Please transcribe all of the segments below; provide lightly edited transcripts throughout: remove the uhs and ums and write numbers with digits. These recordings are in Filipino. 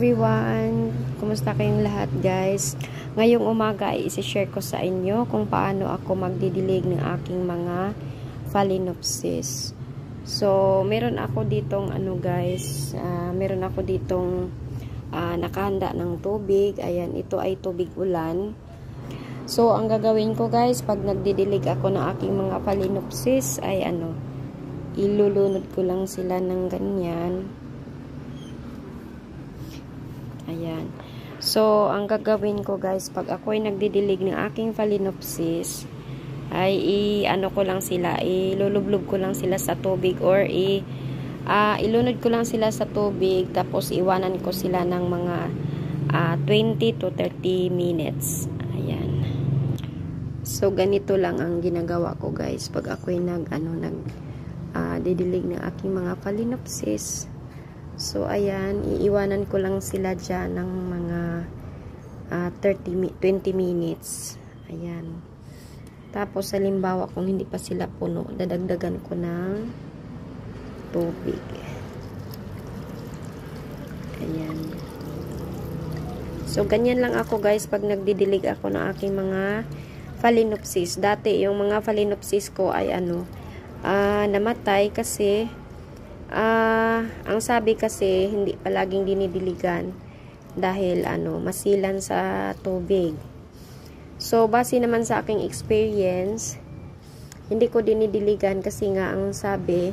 everyone! Kumusta kayong lahat guys? Ngayong umaga ay isi-share ko sa inyo kung paano ako magdidilig ng aking mga phalaenopsis. So, meron ako ditong meron ako ditong nakahanda ng tubig. Ayan, ito ay tubig ulan. So, ang gagawin ko guys, pag nagdidilig ako ng aking mga phalaenopsis ay ilulunod ko lang sila ng ganyan. Ayan. So, ang gagawin ko guys, pag ako ay nagdidilig ng aking phalaenopsis, ay ko lang sila, ilulublob ko lang sila sa tubig or ilunod ko lang sila sa tubig, tapos iwanan ko sila ng mga 20 to 30 minutes. Ayan. So, ganito lang ang ginagawa ko guys, pag ako ay didilig ng aking mga phalaenopsis. So, ayan, iiwanan ko lang sila dyan ng mga 20 minutes. Ayan. Tapos, halimbawa, kung hindi pa sila puno, dadagdagan ko ng tubig. Ayan. So, ganyan lang ako, guys, pag nagdidilig ako ng aking mga phalaenopsis. Dati, yung mga phalaenopsis ko ay namatay kasi ang sabi kasi hindi palaging dinidiligan dahil masilan sa tubig. So base naman sa aking experience, hindi ko dinidiligan kasi nga ang sabi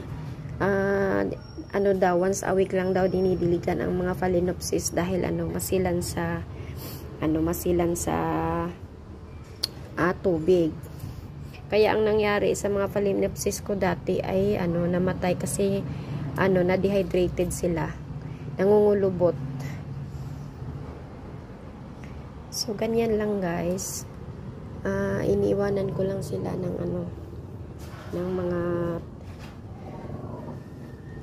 once a week lang daw dinidiligan ang mga phalaenopsis dahil masilan sa tubig. Kaya ang nangyari sa mga phalaenopsis ko dati ay namatay kasi na-dehydrated sila. Nangungulubot. So, ganyan lang guys. Iniiwanan ko lang sila ng ng mga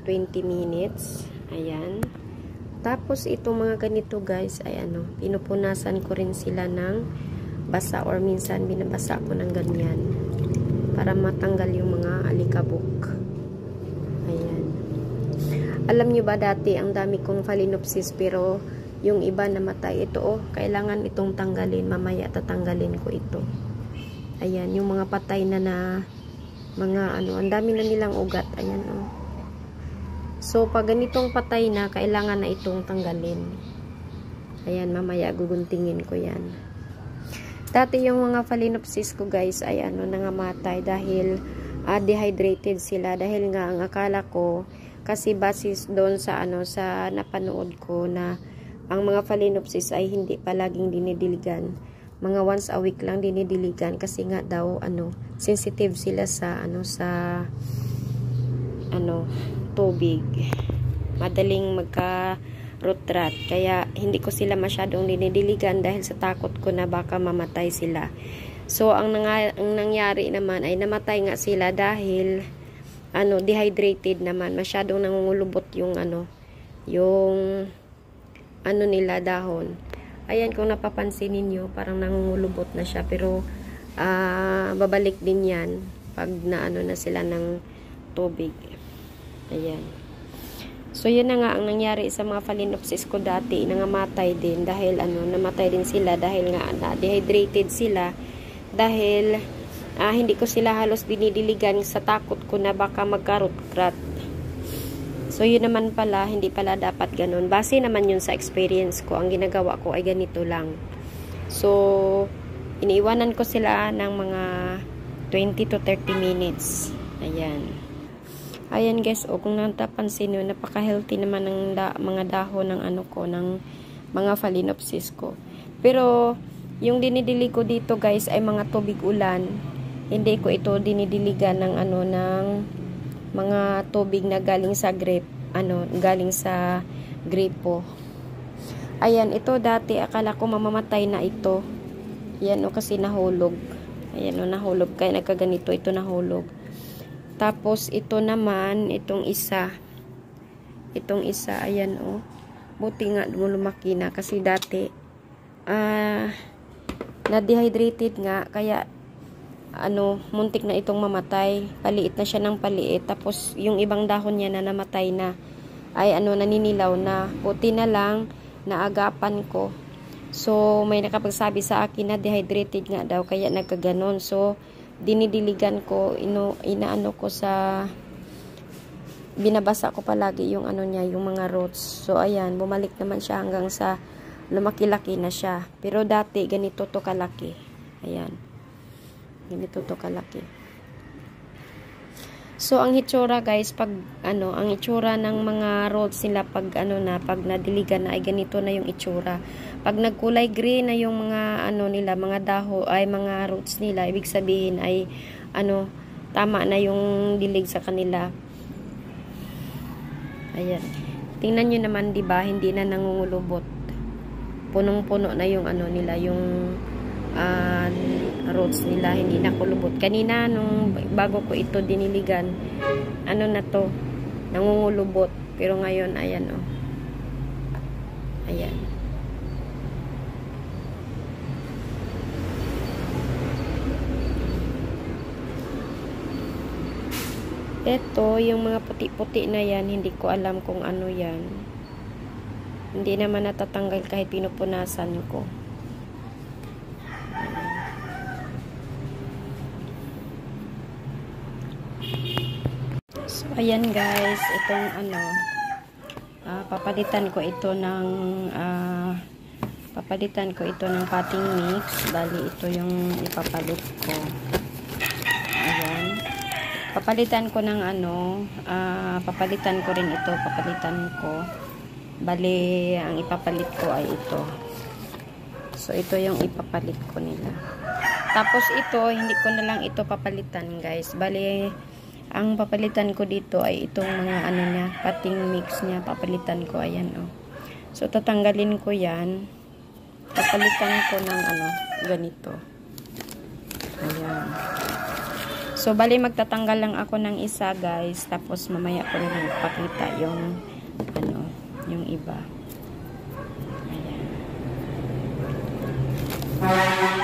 20 minutes. Ayan. Tapos, itong mga ganito guys, ay pinupunasan ko rin sila ng basa or minsan binabasa ko ng ganyan para matanggal yung mga alikabok. Ayan. Alam nyo ba dati, ang dami kong phalaenopsis pero yung iba namatay. Ito kailangan itong tanggalin. Mamaya tatanggalin ko ito. Ayan, yung mga patay na mga ang dami na nilang ugat. Ayan So, pag ganitong patay na, kailangan na itong tanggalin. Ayan, mamaya guguntingin ko yan. Dati yung mga phalaenopsis ko guys ay nangamatay dahil dehydrated sila. Dahil nga ang akala ko, kasi basis doon sa sa napanood ko na ang mga phalaenopsis ay hindi palaging dinidiligan. Mga once a week lang dinidiligan kasi nga daw sensitive sila sa tubig. Madaling magka-root rot. Kaya hindi ko sila masyadong dinidiligan dahil sa takot ko na baka mamatay sila. So ang nangyari naman ay namatay nga sila dahil dehydrated naman, masyadong nangungulubot yung nila dahon. Ayan, kung napapansin niyo, parang nangungulubot na siya, pero babalik din yan pag na sila ng tubig. Ayan. So yun na nga ang nangyari sa mga phalaenopsis ko dati, nangamatay din dahil namatay din sila dahil nga dehydrated sila dahil hindi ko sila halos dinidiligan sa takot ko na baka magkarot-rat. So, yun naman pala, hindi pala dapat ganun. Base naman yun sa experience ko. Ang ginagawa ko ay ganito lang. So, iniiwanan ko sila ng mga 20 to 30 minutes. Ayan. Ayan guys, kung natapansin nyo, napaka-healthy naman ng mga dahon ng ng mga phalaenopsis ko. Pero, yung dinidilig ko dito guys ay mga tubig ulan. Hindi ko ito dinidiligan ng ng mga tubig na galing sa galing sa gripo. Ayan, ito dati akala ko mamamatay na ito. Ayan kasi nahulog. Ayan nahulog kaya nagkaganito ito nahulog. Tapos ito naman, itong isa, ayan buti nga lumaki na kasi dati na-dehydrated nga kaya muntik na itong mamatay. Paliit na siya ng paliit. Tapos, yung ibang dahon niya na namatay na, ay naninilaw na. Buti na lang, naagapan ko. So, may nakapagsabi sa akin na dehydrated nga daw, kaya nagkaganon. So, dinidiligan ko, inaano ko sa, binabasa ko palagi yung ano niya, yung mga roots. So, ayan, bumalik naman siya hanggang sa lumaki-laki na siya. Pero dati, ganito to kalaki. Ayan. Ganito to kalaki. So, ang hitsura guys, pag ano, ang itsura ng mga roots nila pag ano na, pag nadiligan na ay ganito na yung itsura. Pag nagkulay green na yung mga ano nila, mga daho ay mga roots nila, ibig sabihin ay ano, tama na yung dilig sa kanila. Ayan. Tingnan niyo naman, 'di ba? Hindi na nangungulubot. Punong-puno na yung ano nila, yung roots nila, hindi na kulubot. Kanina nung bago ko ito diniligan, ano na to, nangungulubot. Pero ngayon ayan oh. Ayan. Ito, yung mga puti-puti na yan, hindi ko alam kung ano yan. Hindi naman natatanggal kahit pinupunasan ko. So, ayan guys, itong ano, papalitan ko ito ng potting mix. Bali, ito yung ipapalit ko. Ayan. Papalitan ko ng ano, papalitan ko rin ito, bali, ang ipapalit ko ay ito. So, ito yung ipapalit ko nila. Tapos ito, hindi ko na lang ito papalitan guys. Bali, ang papalitan ko dito ay itong mga ano niya, potting mix niya, papalitan ko, ayan oh. So, tatanggalin ko yan. Papalitan ko ng ano, ganito. Ayan. So, bali magtatanggal lang ako ng isa guys. Tapos mamaya ko rin ipakita yung ano, yung iba. Ayan.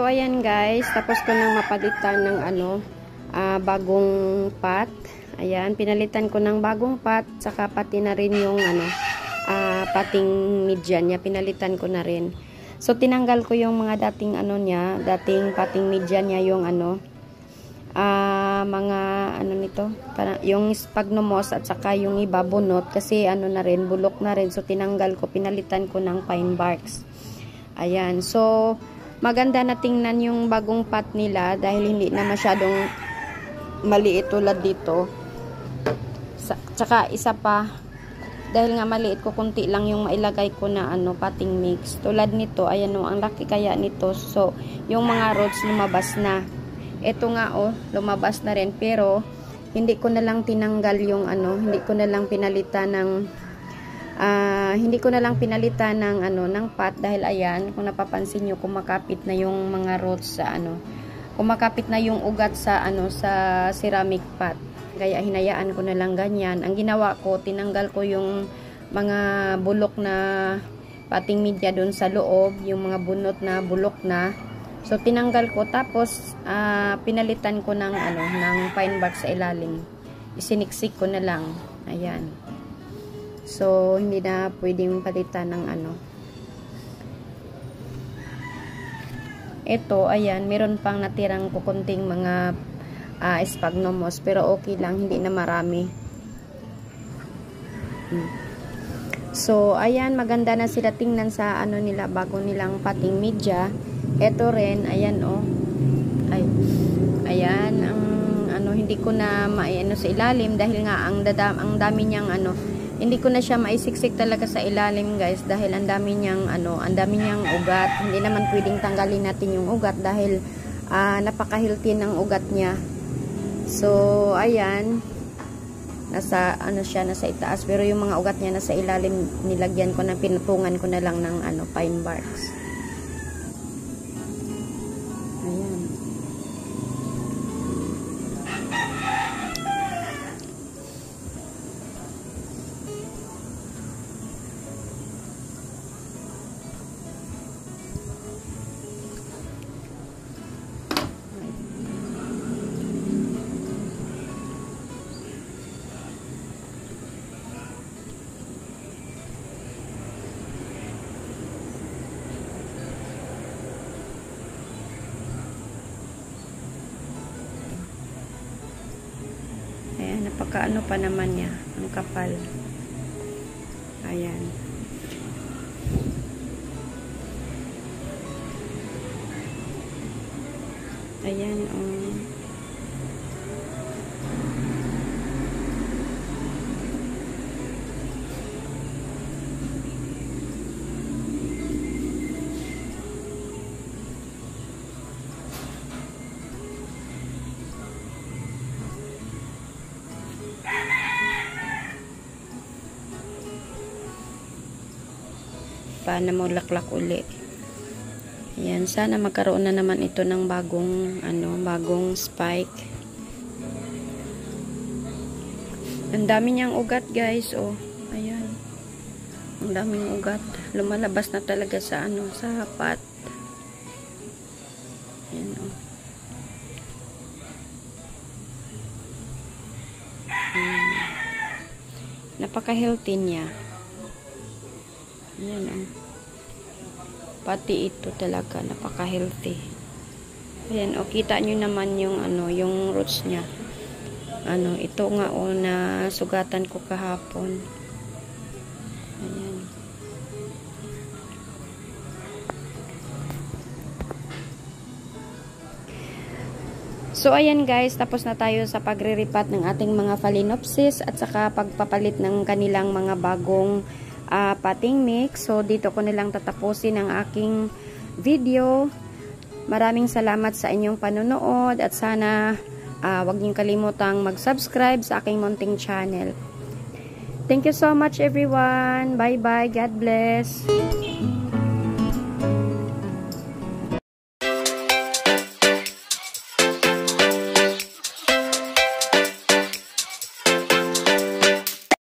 ayan guys, tapos ko nang mapalitan ng bagong pot. Ayan, pinalitan ko ng bagong pot, saka pati na rin yung pating media niya, pinalitan ko na rin. So, tinanggal ko yung mga dating dating pating media niya, yung mga nito, yung sphagnum moss at saka yung iba bunot, kasi na rin, bulok na rin. So, tinanggal ko, pinalitan ko ng pine barks. Ayan, so, maganda na tingnan yung bagong pot nila dahil hindi na masyadong maliit tulad dito. Tsaka isa pa, dahil nga maliit ko, kunti lang yung mailagay ko na potting mix. Tulad nito, ayan ang laki kaya nito. So, yung mga roots lumabas na. Ito nga lumabas na rin, pero hindi ko na lang tinanggal yung hindi ko na lang pinalitan ng ng pot dahil ayan, kung napapansin niyo, kumakapit na yung mga roots sa kumakapit na yung ugat sa sa ceramic pot. Kaya hinayaan ko na lang ganyan. Ang ginawa ko, tinanggal ko yung mga bulok na pating media doon sa loob, yung mga bunot na bulok na. So tinanggal ko, tapos pinalitan ko ng ng pine bark sa ilalim. Isiniksik ko na lang. Ayan. So hindi na pwedeng palitan ng Ito, ayan, meron pang natirang kukunting mga sphagnum moss, pero okay lang, hindi na marami. So, ayan, maganda na sila tingnan sa nila, bago nilang pating media. Ito rin, ayan ayan, hindi ko na sa ilalim dahil nga ang dami niyang hindi ko na siya maisiksik talaga sa ilalim, guys, dahil ang dami niyang ugat. Hindi naman pwedeng tanggalin natin yung ugat dahil napaka-healthy ng ugat niya. So, ayan, nasa nasa itaas, pero yung mga ugat niya nasa ilalim, nilagyan ko pinutungan ko na lang ng pine barks. Ayan. Ayan, napaka pa naman niya, ang kapal. Ayan. Ayan, paano mo laklak uli. Ayan, sana magkaroon na naman ito ng bagong spike. Ang dami niyang ugat, guys. Ayan. Ang daming ugat. Lumalabas na talaga sa sa pot. Ayan, napaka-healthy niya. Ayan, pati ito talaga napaka-healthy. Ayan, kita nyo naman yung yung roots niya. Ito nga na sugatan ko kahapon. Ayan. So, ayan guys, tapos na tayo sa pagre-repat ng ating mga phalaenopsis at saka pagpapalit ng kanilang mga bagong potting mix. So, dito ko nilang tatapusin ang aking video. Maraming salamat sa inyong panonood at sana wag niyong kalimutang mag-subscribe sa aking munting channel. Thank you so much everyone. Bye-bye. God bless.